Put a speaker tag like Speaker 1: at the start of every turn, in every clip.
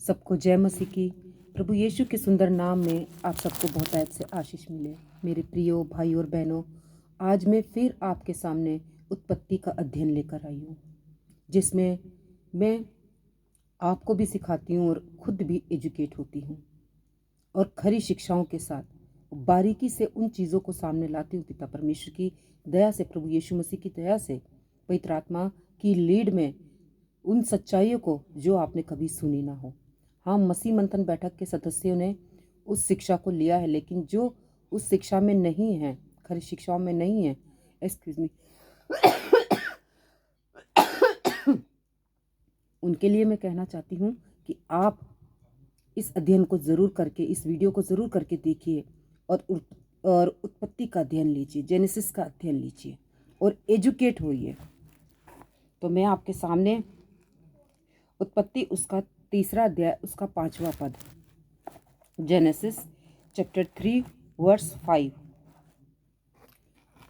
Speaker 1: सबको जय मसीह की। प्रभु यीशु के सुंदर नाम में आप सबको बहुतायत से आशीष मिले। मेरे प्रियो भाई और बहनों, आज मैं फिर आपके सामने उत्पत्ति का अध्ययन लेकर आई हूँ, जिसमें मैं आपको भी सिखाती हूँ और खुद भी एजुकेट होती हूँ और खरी शिक्षाओं के साथ बारीकी से उन चीज़ों को सामने लाती हूँ। पिता परमेश्वर की दया से, प्रभु यीशु मसीह की दया से, पवित्र आत्मा की लीड में उन सच्चाइयों को जो आपने कभी सुनी ना हो। हाँ, मसीह मंथन बैठक के सदस्यों ने उस शिक्षा को लिया है, लेकिन जो उस शिक्षा में नहीं है, खरी शिक्षाओं में नहीं है, एक्सक्यूज मी, उनके लिए मैं कहना चाहती हूँ कि आप इस अध्ययन को ज़रूर करके, इस वीडियो को ज़रूर करके देखिए और उत्पत्ति का अध्ययन लीजिए, जेनेसिस का अध्ययन लीजिए और एजुकेट होइए। तो मैं आपके सामने उत्पत्ति उसका 3 अध्याय उसका 5वां पद, जेनेसिस चैप्टर 3 वर्स 5।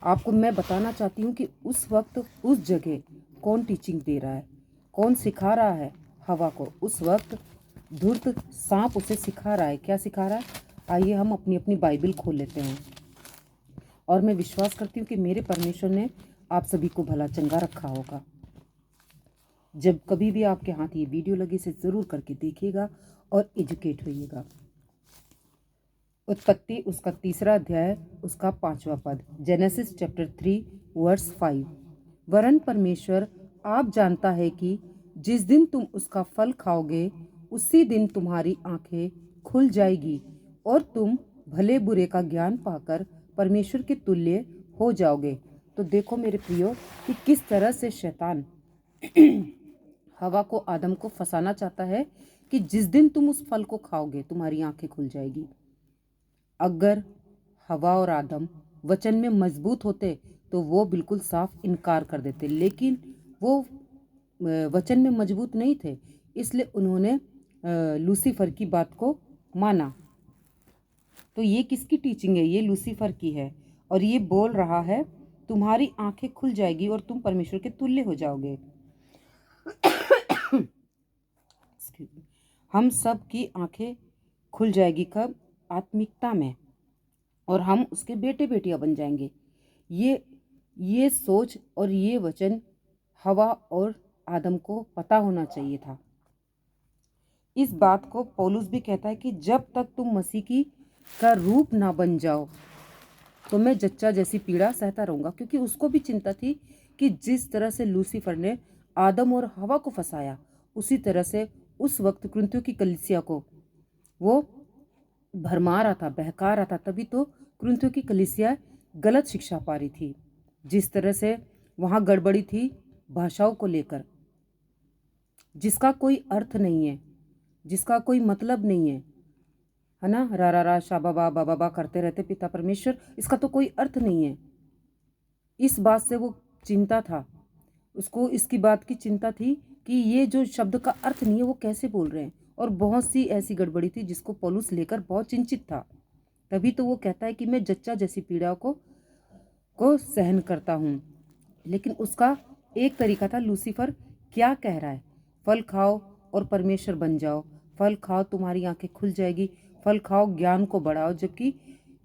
Speaker 1: आपको मैं बताना चाहती हूँ कि उस वक्त उस जगह कौन टीचिंग दे रहा है, कौन सिखा रहा है हवा को। उस वक्त धूर्त सांप उसे सिखा रहा है। क्या सिखा रहा है? आइए हम अपनी अपनी बाइबल खोल लेते हैं और मैं विश्वास करती हूँ कि मेरे परमेश्वर ने आप सभी को भला चंगा रखा होगा। जब कभी भी आपके हाथ ये वीडियो लगे, इसे ज़रूर करके देखिएगा और एजुकेट होइएगा। उत्पत्ति उसका 3 अध्याय उसका 5वां पद, जेनेसिस चैप्टर 3 वर्स 5। वरन परमेश्वर आप जानता है कि जिस दिन तुम उसका फल खाओगे उसी दिन तुम्हारी आंखें खुल जाएगी और तुम भले बुरे का ज्ञान पाकर परमेश्वर के तुल्य हो जाओगे। तो देखो मेरे प्रियो कि किस तरह से शैतान हवा को, आदम को फंसाना चाहता है कि जिस दिन तुम उस फल को खाओगे तुम्हारी आंखें खुल जाएगी। अगर हवा और आदम वचन में मजबूत होते तो वो बिल्कुल साफ इनकार कर देते, लेकिन वो वचन में मजबूत नहीं थे, इसलिए उन्होंने लूसीफर की बात को माना। तो ये किसकी टीचिंग है? ये लूसीफर की है और ये बोल रहा है तुम्हारी आंखें खुल जाएगी और तुम परमेश्वर के तुल्य हो जाओगे। हम सब की आंखें खुल जाएगी कब? आत्मिकता में, और हम उसके बेटे बेटियां बन जाएंगे। ये सोच और ये वचन हवा और आदम को पता होना चाहिए था। इस बात को पौलुस भी कहता है कि जब तक तुम मसीह की का रूप ना बन जाओ तो मैं जच्चा जैसी पीड़ा सहता रहूंगा। क्योंकि उसको भी चिंता थी कि जिस तरह से लूसीफर ने आदम और हवा को फंसाया, उसी तरह से उस वक्त कुरिन्थियों की कलीसिया को वो भरमा रहा था, बहका रहा था। तभी तो कुरिन्थियों की कलीसिया गलत शिक्षा पा रही थी। जिस तरह से वहाँ गड़बड़ी थी भाषाओं को लेकर, जिसका कोई अर्थ नहीं है, जिसका कोई मतलब नहीं है ना। रा रा रा शा बाबा बाबा करते रहते पिता परमेश्वर, इसका तो कोई अर्थ नहीं है। इस बात से वो चिंता था, उसको इसकी बात की चिंता थी कि ये जो शब्द का अर्थ नहीं है वो कैसे बोल रहे हैं। और बहुत सी ऐसी गड़बड़ी थी जिसको पौलुस लेकर बहुत चिंतित था। तभी तो वो कहता है कि मैं जच्चा जैसी पीड़ा को सहन करता हूँ। लेकिन उसका एक तरीका था। लूसीफर क्या कह रहा है? फल खाओ और परमेश्वर बन जाओ, फल खाओ तुम्हारी आंखें खुल जाएगी, फल खाओ ज्ञान को बढ़ाओ। जबकि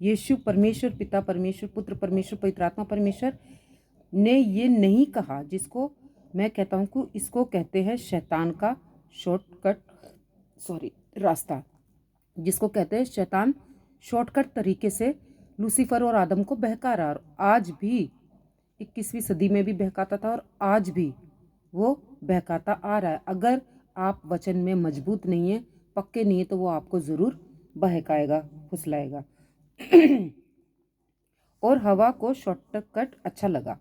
Speaker 1: यीशु परमेश्वर, पिता परमेश्वर, पुत्र परमेश्वर, पवित्र आत्मा परमेश्वर ने ये नहीं कहा, जिसको मैं कहता हूँ कि इसको कहते हैं शैतान का रास्ता, जिसको कहते हैं शैतान शॉर्टकट तरीके से लूसीफर और आदम को बहका रहा। और आज भी 21वीं सदी में भी बहकाता था और आज भी वो बहकाता आ रहा है। अगर आप वचन में मजबूत नहीं है, पक्के नहीं है, तो वो आपको ज़रूर बहकाएगा, फुसलाएगा। और हवा को शॉर्टकट अच्छा लगा,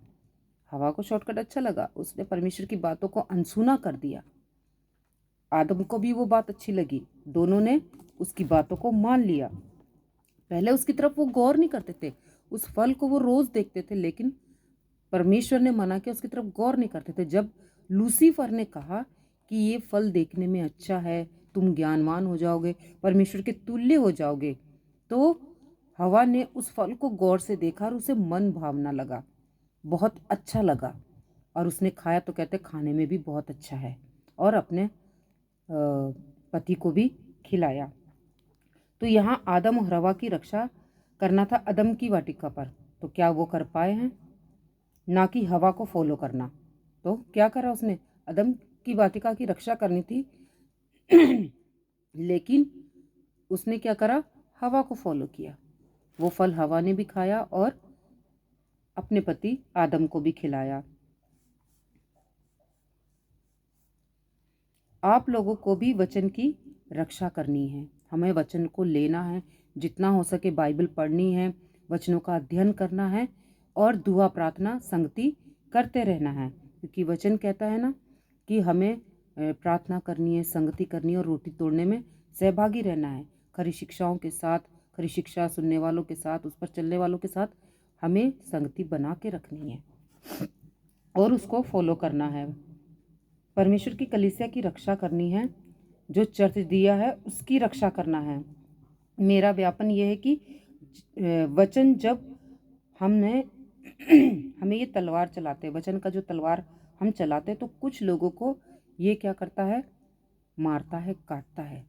Speaker 1: हवा को शॉर्टकट अच्छा लगा। उसने परमेश्वर की बातों को अनसुना कर दिया। आदम को भी वो बात अच्छी लगी, दोनों ने उसकी बातों को मान लिया। पहले उसकी तरफ वो गौर नहीं करते थे, उस फल को वो रोज देखते थे, लेकिन परमेश्वर ने मना किया, उसकी तरफ गौर नहीं करते थे। जब लूसीफर ने कहा कि ये फल देखने में अच्छा है, तुम ज्ञानवान हो जाओगे, परमेश्वर के तुल्य हो जाओगे, तो हवा ने उस फल को गौर से देखा और उसे मन भावना लगा, बहुत अच्छा लगा। और उसने खाया तो कहते खाने में भी बहुत अच्छा है। और अपने पति को भी खिलाया। तो यहाँ आदम और हवा की रक्षा करना था अदम की वाटिका पर, तो क्या वो कर पाए हैं? ना कि हवा को फॉलो करना। तो क्या करा उसने? अदम की वाटिका की रक्षा करनी थी लेकिन उसने क्या करा? हवा को फॉलो किया। वो फल हवा ने भी खाया और अपने पति आदम को भी खिलाया। आप लोगों को भी वचन की रक्षा करनी है। हमें वचन को लेना है, जितना हो सके बाइबल पढ़नी है, वचनों का अध्ययन करना है और दुआ प्रार्थना संगति करते रहना है, क्योंकि वचन कहता है ना कि हमें प्रार्थना करनी है, संगति करनी है और रोटी तोड़ने में सहभागी रहना है। खरी शिक्षाओं के साथ, खरी शिक्षा सुनने वालों के साथ, उस पर चलने वालों के साथ हमें संगति बना के रखनी है और उसको फॉलो करना है। परमेश्वर की कलीसिया की रक्षा करनी है, जो चर्च दिया है उसकी रक्षा करना है। मेरा व्यापन यह है कि वचन जब हमने हमें ये तलवार चलाते, वचन का जो तलवार हम चलाते, तो कुछ लोगों को ये क्या करता है? मारता है, काटता है,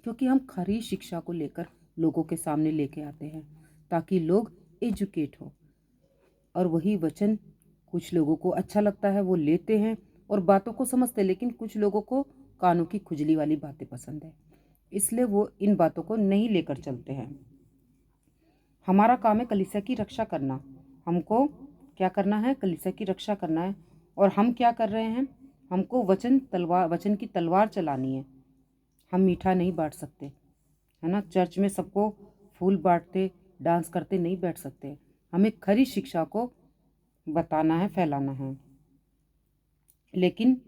Speaker 1: क्योंकि हम खरी शिक्षा को लेकर लोगों के सामने लेके आते हैं ताकि लोग एजुकेट हो। और वही वचन कुछ लोगों को अच्छा लगता है, वो लेते हैं और बातों को समझते हैं, लेकिन कुछ लोगों को कानों की खुजली वाली बातें पसंद है, इसलिए वो इन बातों को नहीं लेकर चलते हैं। हमारा काम है कलीसिया की रक्षा करना। हमको क्या करना है? कलीसिया की रक्षा करना है। और हम क्या कर रहे हैं? हमको वचन की तलवार चलानी है। हम मीठा नहीं बांट सकते, है ना? चर्च में सबको फूल बांटते, डांस करते नहीं बैठ सकते। हमें खरी शिक्षा को बताना है, फैलाना है। लेकिन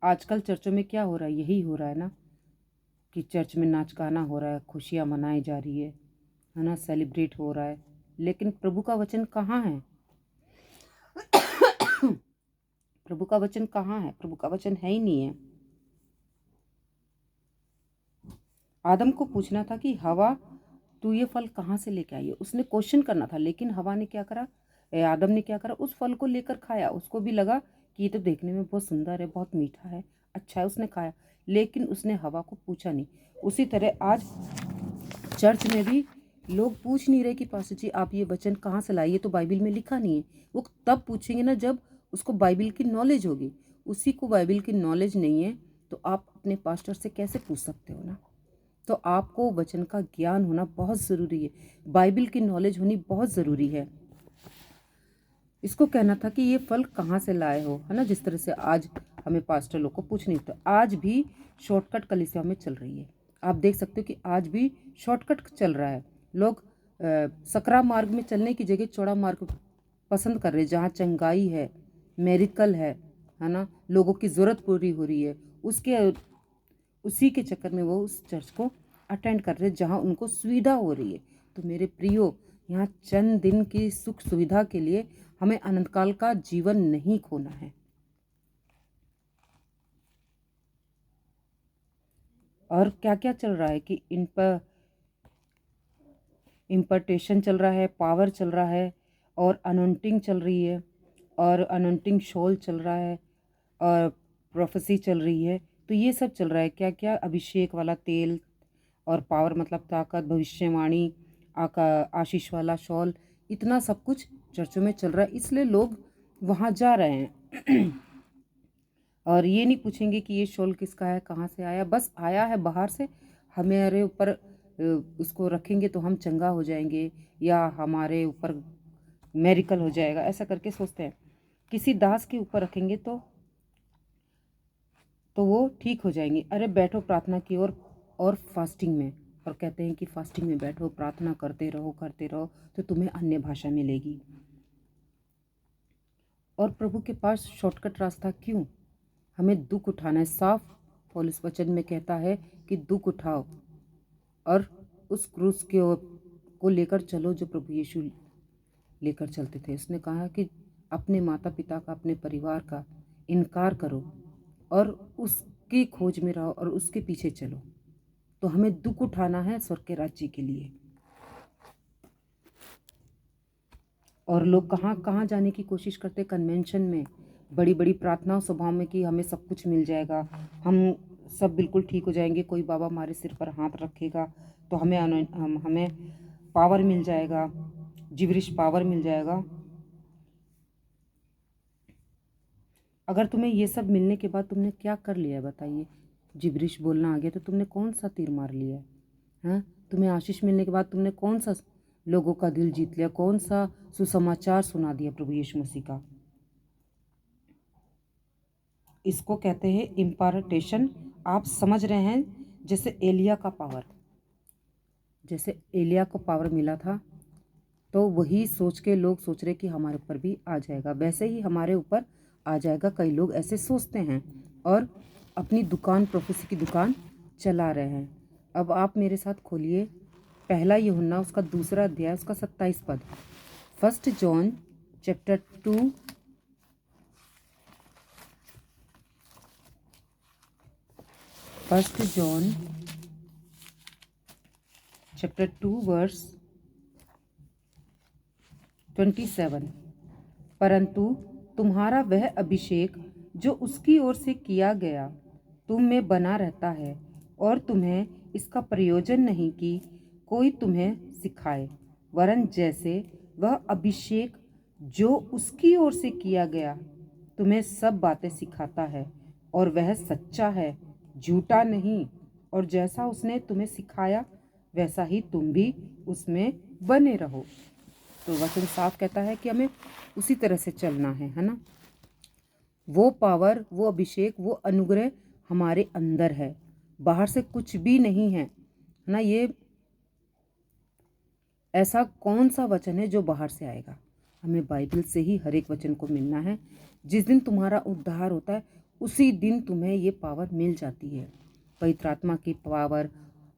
Speaker 1: आजकल चर्चों में क्या हो रहा है? यही हो रहा है ना कि चर्च में नाच गाना हो रहा है, खुशियाँ मनाई जा रही है ना? सेलिब्रेट हो रहा है, लेकिन प्रभु का वचन कहाँ है? प्रभु का वचन कहाँ है? प्रभु का वचन है ही नहीं है। आदम को पूछना था कि हवा तू ये फल कहाँ से लेके आई है? उसने क्वेश्चन करना था, लेकिन हवा ने क्या करा? आदम ने क्या करा? उस फल को लेकर खाया। उसको भी लगा कि ये तो देखने में बहुत सुंदर है, बहुत मीठा है, अच्छा है, उसने खाया, लेकिन उसने हवा को पूछा नहीं। उसी तरह आज चर्च में भी लोग पूछ नहीं रहे कि पास्टर जी आप ये वचन कहाँ से लाए, ये तो बाइबल में लिखा नहीं है। वो तब पूछेंगे ना जब उसको बाइबल की नॉलेज होगी। उसी को बाइबल की नॉलेज नहीं है तो आप अपने पास्टर से कैसे पूछ सकते हो ना? तो आपको वचन का ज्ञान होना बहुत ज़रूरी है, बाइबल की नॉलेज होनी बहुत ज़रूरी है। इसको कहना था कि ये फल कहाँ से लाए हो, है ना? जिस तरह से आज हमें पास्टर लोग को पूछनी, तो आज भी शॉर्टकट कलीसिया में चल रही है। आप देख सकते हो कि आज भी शॉर्टकट चल रहा है। लोग सकरा मार्ग में चलने की जगह चौड़ा मार्ग पसंद कर रहे हैं, जहाँ चंगाई है, मेरिकल है ना? लोगों की ज़रूरत पूरी हो रही है, उसी के चक्कर में वो उस चर्च को अटेंड कर रहे हैं जहाँ उनको सुविधा हो रही है। तो मेरे प्रियो, यहाँ चंद दिन की सुख सुविधा के लिए हमें अनंत काल का जीवन नहीं खोना है। और क्या क्या चल रहा है कि इन पर इम्पर्टेशन चल रहा है, पावर चल रहा है, और अनोंटिंग चल रही है, और अनोंटिंग शॉल चल रहा है, और प्रोफेसी चल रही है। तो ये सब चल रहा है। क्या क्या? अभिषेक वाला तेल, और पावर मतलब ताकत, भविष्यवाणी, आशीष वाला शॉल, इतना सब कुछ चर्चों में चल रहा है, इसलिए लोग वहाँ जा रहे हैं। और ये नहीं पूछेंगे कि ये शॉल किसका है, कहाँ से आया, बस आया है बाहर से, हमारे ऊपर उसको रखेंगे तो हम चंगा हो जाएंगे या हमारे ऊपर मेरिकल हो जाएगा, ऐसा करके सोचते हैं। किसी दास के ऊपर रखेंगे तो वो ठीक हो जाएंगे। अरे बैठो प्रार्थना की ओर और फास्टिंग में, और कहते हैं कि फास्टिंग में बैठो, प्रार्थना करते रहो तो तुम्हें अन्य भाषा मिलेगी। और प्रभु के पास शॉर्टकट रास्ता क्यों? हमें दुख उठाना है। साफ पौलुस वचन में कहता है कि दुख उठाओ और उस क्रूस को लेकर चलो जो प्रभु यीशु लेकर चलते थे। उसने कहा कि अपने माता पिता का, अपने परिवार का इनकार करो और उसकी खोज में रहो और उसके पीछे चलो। तो हमें दुख उठाना है स्वर्ग के राज्य के लिए। और लोग कहाँ कहाँ जाने की कोशिश करते, कन्वेंशन में, बड़ी बड़ी प्रार्थना सभाओं में कि हमें सब कुछ मिल जाएगा, हम सब बिल्कुल ठीक हो जाएंगे। कोई बाबा हमारे सिर पर हाथ रखेगा तो हमें पावर मिल जाएगा, जिब्रिश पावर मिल जाएगा। अगर तुम्हें ये सब मिलने के बाद तुमने क्या कर लिया है बताइए? जिब्रिश बोलना आ गया तो तुमने कौन सा तीर मार लिया है? हाँ, तुम्हें आशीष मिलने के बाद तुमने कौन सा लोगों का दिल जीत लिया, कौन सा सुसमाचार सुना दिया प्रभु यीशु मसीह का? इसको कहते हैं इम्पार्टेशन। आप समझ रहे हैं? जैसे एलिया का पावर, जैसे एलिया को पावर मिला था तो वही सोच के लोग सोच रहे कि हमारे ऊपर भी आ जाएगा, वैसे ही हमारे ऊपर आ जाएगा। कई लोग ऐसे सोचते हैं और अपनी दुकान, प्रोफेसी की दुकान चला रहे हैं। अब आप मेरे साथ खोलिए पहला यूहन्ना उसका 2 अध्याय उसका 27 पद। 1 John chapter 2 1 John chapter 2 verse 27। परंतु तुम्हारा वह अभिषेक जो उसकी ओर से किया गया तुम में बना रहता है, और तुम्हें इसका प्रयोजन नहीं कि कोई तुम्हें सिखाए, वरन जैसे वह अभिषेक जो उसकी ओर से किया गया तुम्हें सब बातें सिखाता है, और वह सच्चा है, झूठा नहीं। और जैसा उसने तुम्हें सिखाया वैसा ही तुम भी उसमें बने रहो। तो वचन साफ कहता है कि हमें उसी तरह से चलना है ना। वो पावर, वो अभिषेक, वो अनुग्रह हमारे अंदर है, बाहर से कुछ भी नहीं है ना। ये ऐसा कौन सा वचन है जो बाहर से आएगा? हमें बाइबल से ही हर एक वचन को मिलना है। जिस दिन तुम्हारा उद्धार होता है उसी दिन तुम्हें ये पावर मिल जाती है। पवित्र आत्मा की पावर,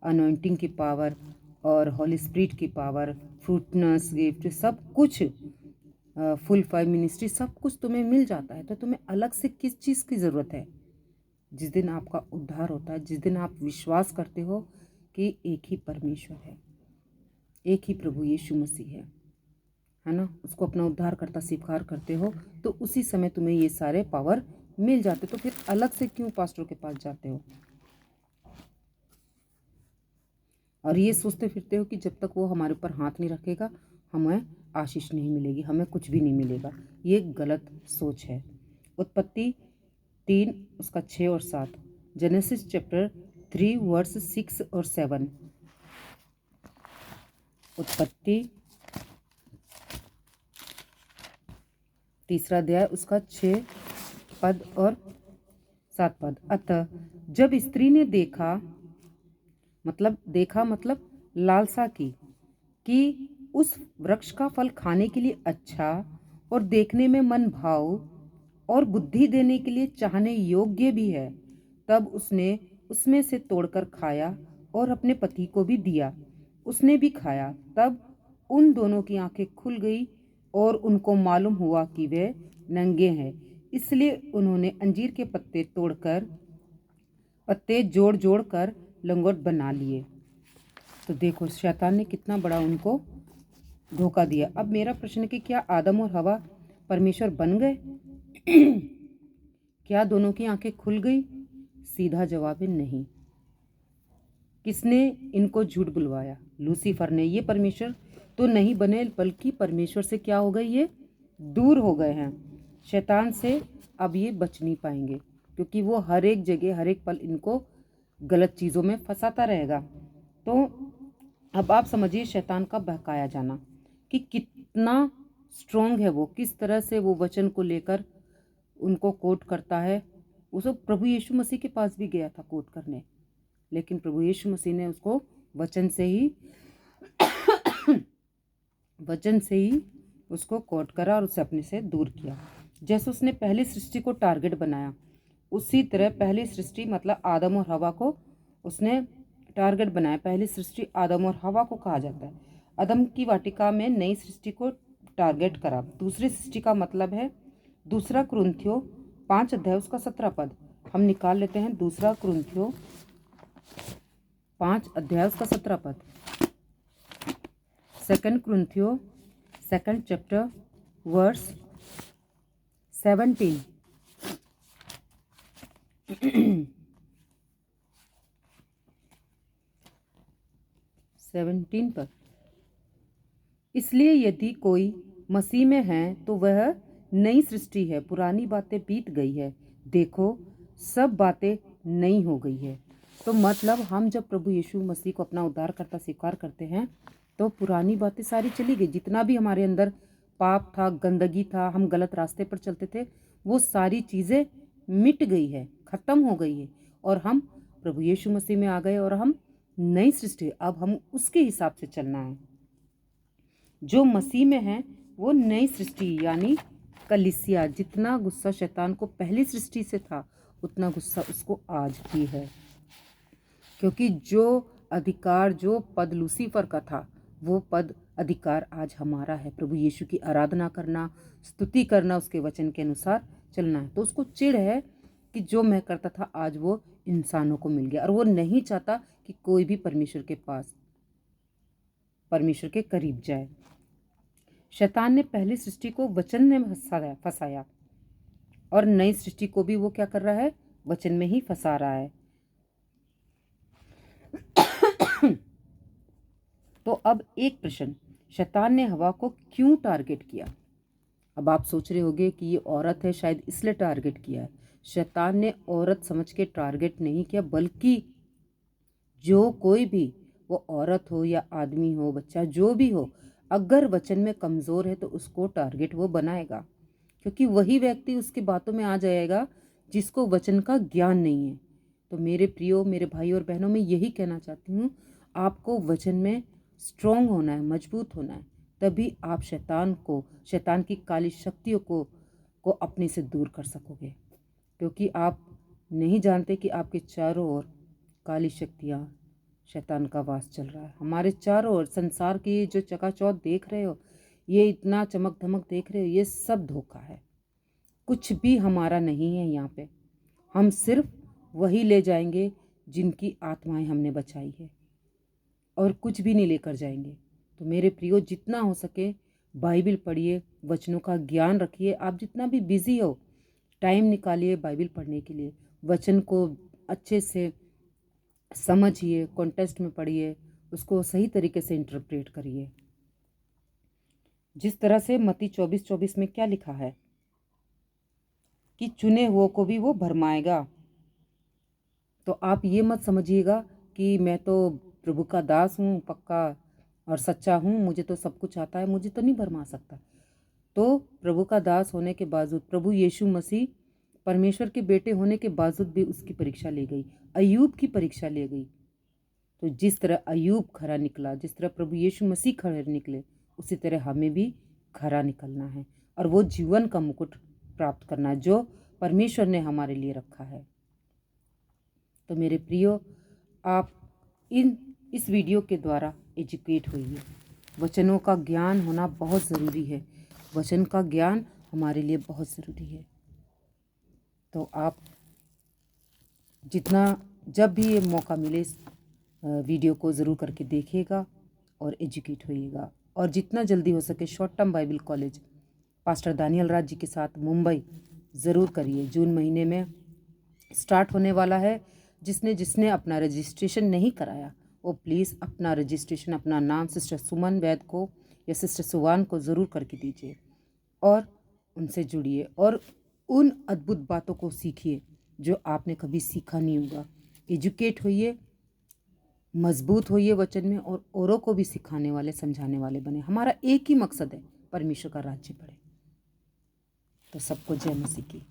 Speaker 1: अनॉइंटिंग की पावर और हॉली स्पिरिट की पावर, फ्रूटनेस गिफ्ट, सब कुछ, फुल 5 मिनिस्ट्री, सब कुछ तुम्हें मिल जाता है। तो तुम्हें अलग से किस चीज़ की ज़रूरत है? जिस दिन आपका उद्धार होता है, जिस दिन आप विश्वास करते हो कि एक ही परमेश्वर है, एक ही प्रभु यीशु मसीह है ना, उसको अपना उद्धार करता स्वीकार करते हो, तो उसी समय तुम्हें ये सारे पावर मिल जाते। तो फिर अलग से क्यों पास्टर के पास जाते हो और ये सोचते फिरते हो कि जब तक वो हमारे ऊपर हाथ नहीं रखेगा हमें आशीष नहीं मिलेगी, हमें कुछ भी नहीं मिलेगा? ये गलत सोच है। उत्पत्ति 3 उसका 6 और 7, जेनेसिस चैप्टर 3 वर्स 6 और 7। उत्पत्ति 3 अध्याय उसका 6 पद और 7 पद। अतः जब स्त्री ने देखा मतलब लालसा की कि उस वृक्ष का फल खाने के लिए अच्छा और देखने में मन भाव और बुद्धि देने के लिए चाहने योग्य भी है, तब उसने उसमें से तोड़कर खाया और अपने पति को भी दिया। उसने भी खाया। तब उन दोनों की आंखें खुल गई और उनको मालूम हुआ कि वे नंगे हैं। इसलिए उन्होंने अंजीर के पत्ते जोड़ जोड़ कर लंगोट बना लिए। तो देखो शैतान ने कितना बड़ा उनको धोखा दिया। अब मेरा प्रश्न है कि क्या आदम और हवा परमेश्वर बन गए? क्या दोनों की आंखें खुल गई? सीधा जवाब है नहीं। किसने इनको झूठ बुलवाया? लूसीफर ने। ये परमेश्वर तो नहीं बने, बल्कि परमेश्वर से क्या हो गए? ये दूर हो गए हैं। शैतान से अब ये बच नहीं पाएंगे, क्योंकि वो हर एक जगह हर एक पल इनको गलत चीज़ों में फंसाता रहेगा। तो अब आप समझिए शैतान का बहकाया जाना कि कितना स्ट्रोंग है वो, किस तरह से वो वचन को लेकर उनको कोट करता है। वो प्रभु यीशु मसीह के पास भी गया था कोट करने, लेकिन प्रभु यीशु मसीह ने उसको वचन से ही उसको कोट करा और उसे अपने से दूर किया। जैसे उसने पहली सृष्टि को टारगेट बनाया, उसी तरह पहली सृष्टि मतलब आदम और हवा को उसने टारगेट बनाया। पहली सृष्टि आदम और हवा को कहा जाता है। आदम की वाटिका में नई सृष्टि को टारगेट करा। दूसरी सृष्टि का मतलब है 2 कुरिन्थियों 5 अध्याय उसका 17 पद। हम निकाल लेते हैं 2 कुरिन्थियों 5 अध्याय उसका 17 पद। 2 कुरिन्थियों 2 चैप्टर वर्स 17। 17 पर। इसलिए यदि कोई मसीह में है तो वह नई सृष्टि है, पुरानी बातें बीत गई है, देखो सब बातें नई हो गई है। तो मतलब हम जब प्रभु यीशु मसीह को अपना उद्धारकर्ता स्वीकार करते हैं तो पुरानी बातें सारी चली गई। जितना भी हमारे अंदर पाप था, गंदगी था, हम गलत रास्ते पर चलते थे, वो सारी चीज़ें मिट गई है, ख़त्म हो गई है और हम प्रभु यीशु मसीह में आ गए और हम नई सृष्टि। अब हम उसके हिसाब से चलना है। जो मसीह में है वो नई सृष्टि यानी कलीसिया। जितना गुस्सा शैतान को पहली सृष्टि से था उतना गुस्सा उसको आज भी है, क्योंकि जो अधिकार, जो पद लूसीफर का था, वो पद अधिकार आज हमारा है। प्रभु यीशु की आराधना करना, स्तुति करना, उसके वचन के अनुसार चलना है। तो उसको चिढ़ है कि जो मैं करता था आज वो इंसानों को मिल गया, और वो नहीं चाहता कि कोई भी परमेश्वर के पास, परमेश्वर के करीब जाए। शैतान ने पहली सृष्टि को वचन में फंसाया और नई सृष्टि को भी वो क्या कर रहा है, वचन में ही फंसा रहा है। तो अब एक प्रश्न, शैतान ने हवा को क्यों टारगेट किया? अब आप सोच रहे होंगे कि ये औरत है, शायद इसलिए टारगेट किया है। शैतान ने औरत समझ के टारगेट नहीं किया, बल्कि जो कोई भी, वो औरत हो या आदमी हो, बच्चा जो भी हो, अगर वचन में कमज़ोर है तो उसको टारगेट वो बनाएगा, क्योंकि वही व्यक्ति उसकी बातों में आ जाएगा जिसको वचन का ज्ञान नहीं है। तो मेरे प्रियो, मेरे भाई और बहनों, मैं यही कहना चाहती हूँ, आपको वचन में स्ट्रॉन्ग होना है, मजबूत होना है, तभी आप शैतान की काली शक्तियों को अपने से दूर कर सकोगे। क्योंकि आप नहीं जानते कि आपके चारों ओर काली शक्तियाँ, शैतान का वास चल रहा है। हमारे चारों ओर संसार की जो चकाचौंध देख रहे हो, ये इतना चमक धमक देख रहे हो, ये सब धोखा है। कुछ भी हमारा नहीं है यहाँ पे। हम सिर्फ वही ले जाएंगे जिनकी आत्माएं हमने बचाई है, और कुछ भी नहीं लेकर जाएंगे। तो मेरे प्रियो, जितना हो सके बाइबल पढ़िए, वचनों का ज्ञान रखिए। आप जितना भी बिजी हो, टाइम निकालिए बाइबल पढ़ने के लिए। वचन को अच्छे से समझिए, कॉन्टेक्स्ट में पढ़िए, उसको सही तरीके से इंटरप्रेट करिए। जिस तरह से मत्ती 24:24 में क्या लिखा है कि चुने हुओं को भी वो भरमाएगा। तो आप ये मत समझिएगा कि मैं तो प्रभु का दास हूँ पक्का और सच्चा हूँ, मुझे तो सब कुछ आता है, मुझे तो नहीं भरमा सकता। तो प्रभु का दास होने के बावजूद, प्रभु यीशु मसीह परमेश्वर के बेटे होने के बावजूद भी उसकी परीक्षा ले गई, अय्यूब की परीक्षा ले गई। तो जिस तरह अय्यूब खरा निकला, जिस तरह प्रभु यीशु मसीह खरे निकले, उसी तरह हमें भी खरा निकलना है और वो जीवन का मुकुट प्राप्त करना है जो परमेश्वर ने हमारे लिए रखा है। तो मेरे प्रियो, आप इस वीडियो के द्वारा एजुकेट होइए। वचनों का ज्ञान होना बहुत ज़रूरी है। वचन का ज्ञान हमारे लिए बहुत ज़रूरी है। तो आप जब भी ये मौका मिले, इस वीडियो को ज़रूर करके देखिएगा और एजुकेट होइएगा। और जितना जल्दी हो सके short term Bible college pastor Daniel Raj ji के साथ मुंबई ज़रूर करिए। जून महीने में स्टार्ट होने वाला है। जिसने अपना रजिस्ट्रेशन नहीं कराया वो प्लीज़ अपना रजिस्ट्रेशन, अपना नाम सिस्टर सुमन वैद को या सिस्टर सुवान को ज़रूर करके दीजिए और उनसे जुड़िए और उन अद्भुत बातों को सीखिए जो आपने कभी सीखा नहीं होगा। एजुकेट होइए, मजबूत होइए वचन में और औरों को भी सिखाने वाले, समझाने वाले बने। हमारा एक ही मकसद है, परमेश्वर का राज्य बढ़े। तो सबको जय मसीह की।